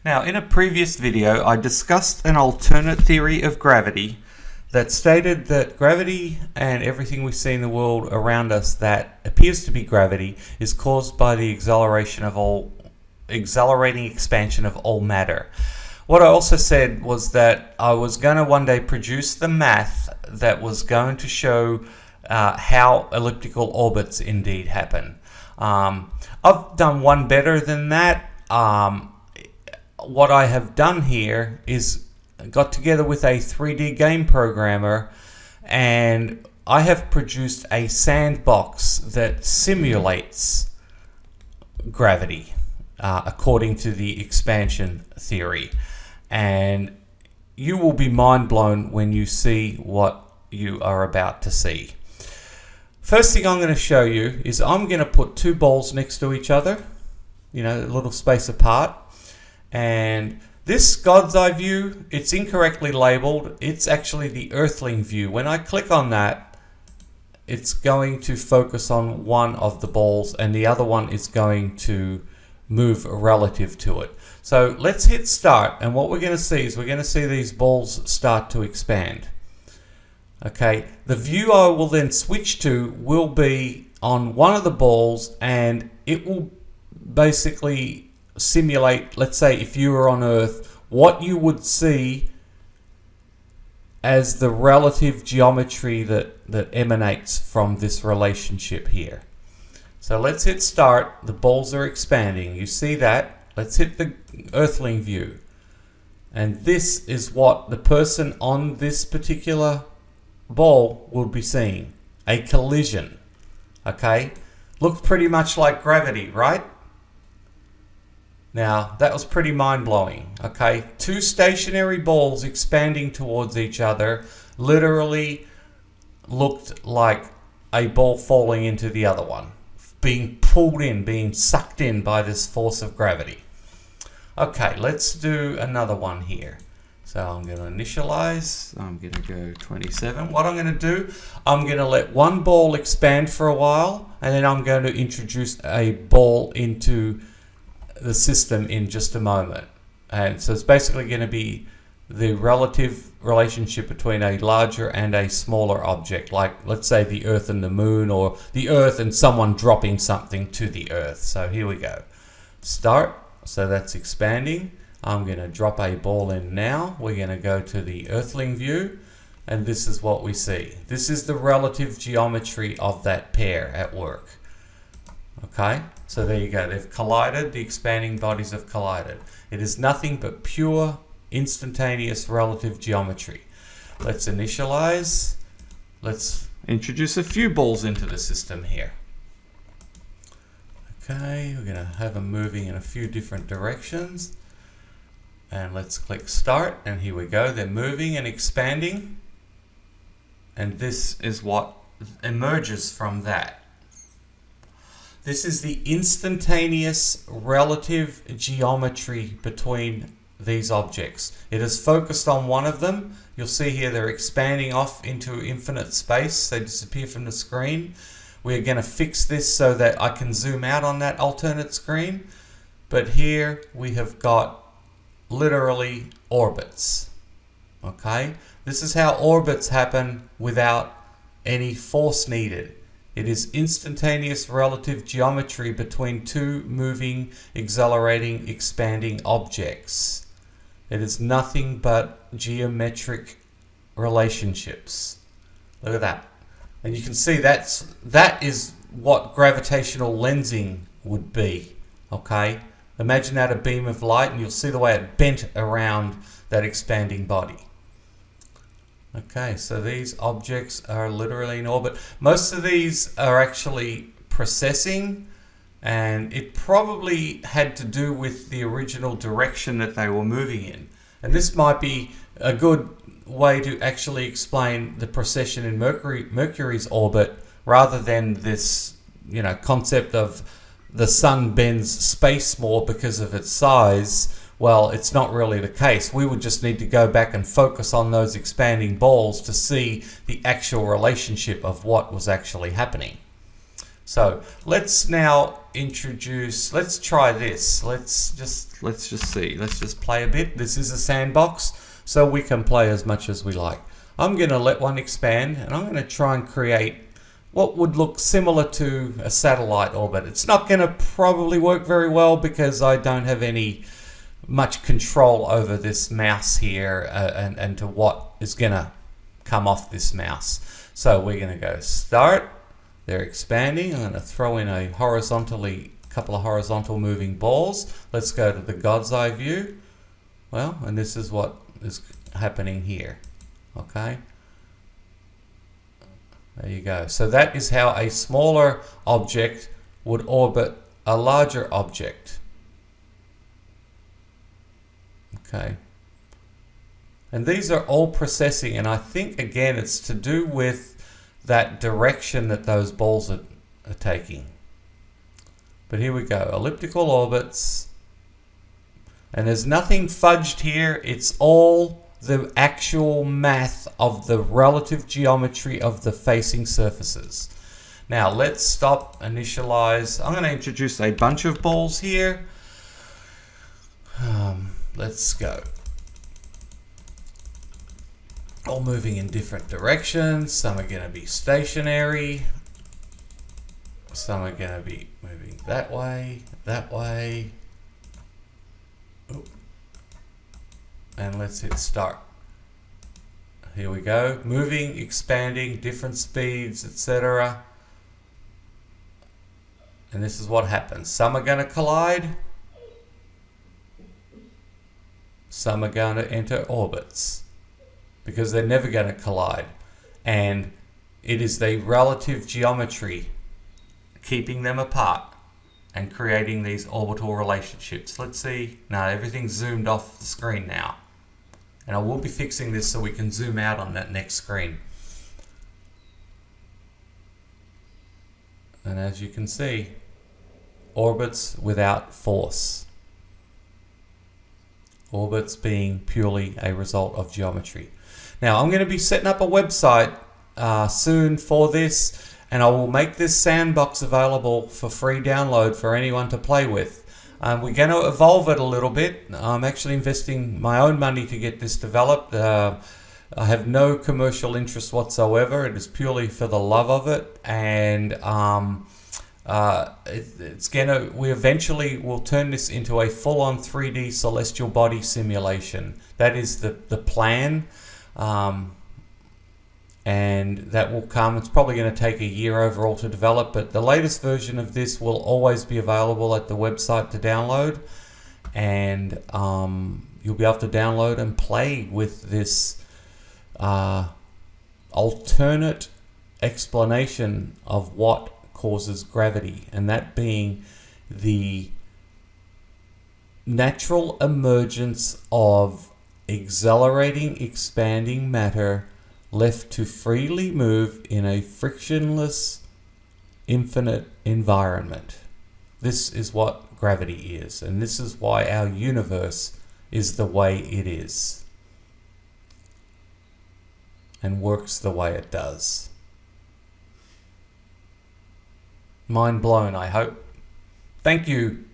Now, in a previous video, I discussed an alternate theory of gravity that stated that gravity and everything we see in the world around us that appears to be gravity is caused by the accelerating expansion of all matter. What I also said was that I was going to one day produce the math that was going to show how elliptical orbits indeed happen. I've done one better than that. What I have done here is got together with a 3D game programmer, and I have produced a sandbox that simulates gravity according to the expansion theory. And you will be mind blown when you see what you are about to see. First thing I'm going to show you is I'm going to put two balls next to each other, a little space apart. And this God's eye view, it's incorrectly labeled. It's actually the earthling view. When I click on that, it's going to focus on one of the balls and the other one is going to move relative to it. So let's hit start, and what we're going to see is we're going to see these balls start to expand. Okay, the view I will then switch to will be on one of the balls, and it will basically simulate, let's say if you were on Earth, what you would see as the relative geometry that emanates from this relationship here. So let's hit start. The balls are expanding. You see that? Let's hit the earthling view. And this is what the person on this particular ball will be seeing. A collision. Okay? Looks pretty much like gravity, right? Now, that was pretty mind-blowing, okay? Two stationary balls expanding towards each other literally looked like a ball falling into the other one, being pulled in, being sucked in by this force of gravity. Okay, let's do another one here. So I'm going to initialize. I'm going to go 27. What I'm going to do, I'm going to let one ball expand for a while, and then I'm going to introduce a ball into the system in just a moment. And so it's basically going to be the relative relationship between a larger and a smaller object, like let's say the Earth and the Moon, or the Earth and someone dropping something to the Earth. So here we go. Start. So that's expanding. I'm going to drop a ball in now. We're going to go to the earthling view, and this is what we see. This is the relative geometry of that pair at work. Okay, so there you go. They've collided. The expanding bodies have collided. It is nothing but pure instantaneous relative geometry. Let's initialize. Let's introduce a few balls into the system here. Okay, we're going to have them moving in a few different directions. And let's click start, and here we go. They're moving and expanding. And this is what emerges from that. This is the instantaneous relative geometry between these objects. It is focused on one of them. You'll see here they're expanding off into infinite space. They disappear from the screen. We're going to fix this so that I can zoom out on that alternate screen. But here we have got literally orbits. Okay? This is how orbits happen without any force needed. It is instantaneous relative geometry between two moving, accelerating, expanding objects. It is nothing but geometric relationships. Look at that. And you can see that is what gravitational lensing would be. Okay? Imagine that a beam of light, and you'll see the way it bent around that expanding body. Okay, so these objects are literally in orbit. Most of these are actually precessing, and it probably had to do with the original direction that they were moving in. And this might be a good way to actually explain the precession in Mercury's orbit, rather than this, concept of the sun bends space more because of its size. Well, it's not really the case. We would just need to go back and focus on those expanding balls to see the actual relationship of what was actually happening. So let's now introduce, let's try this. Let's just see. Let's just play a bit. This is a sandbox, so we can play as much as we like. I'm going to let one expand, and I'm going to try and create what would look similar to a satellite orbit. It's not going to probably work very well because I don't have any much control over this mouse here and to what is going to come off this mouse. So we're going to go start. They're expanding. I'm going to throw in a couple of horizontal moving balls. Let's go to the God's eye view. Well, and this is what is happening here. Okay. There you go. So that is how a smaller object would orbit a larger object. Okay. And these are all processing, and I think again it's to do with that direction that those balls are taking. But here we go, elliptical orbits, and there's nothing fudged here. It's all the actual math of the relative geometry of the facing surfaces. Now let's stop, initialize. I'm going to introduce a bunch of balls here. Let's go. All moving in different directions. Some are going to be stationary. Some are going to be moving that way, that way. Ooh. And let's hit start. Here we go. Moving, expanding, different speeds, etc. And this is what happens. Some are going to collide. Some are going to enter orbits, because they're never going to collide. And it is the relative geometry keeping them apart and creating these orbital relationships. Let's see. No, everything's zoomed off the screen now. And I will be fixing this so we can zoom out on that next screen. And as you can see, orbits without force. Orbits being purely a result of geometry. Now I'm going to be setting up a website soon for this, and I will make this sandbox available for free download for anyone to play with. We're going to evolve it a little bit. I'm actually investing my own money to get this developed. I have no commercial interest whatsoever. It is purely for the love of it, and we eventually will turn this into a full-on 3D celestial body simulation. That is the plan, and that will come. It's probably going to take a year overall to develop, but the latest version of this will always be available at the website to download, and you'll be able to download and play with this alternate explanation of what causes gravity, and that being the natural emergence of accelerating, expanding matter left to freely move in a frictionless, infinite environment. This is what gravity is, and this is why our universe is the way it is and works the way it does. Mind blown, I hope. Thank you.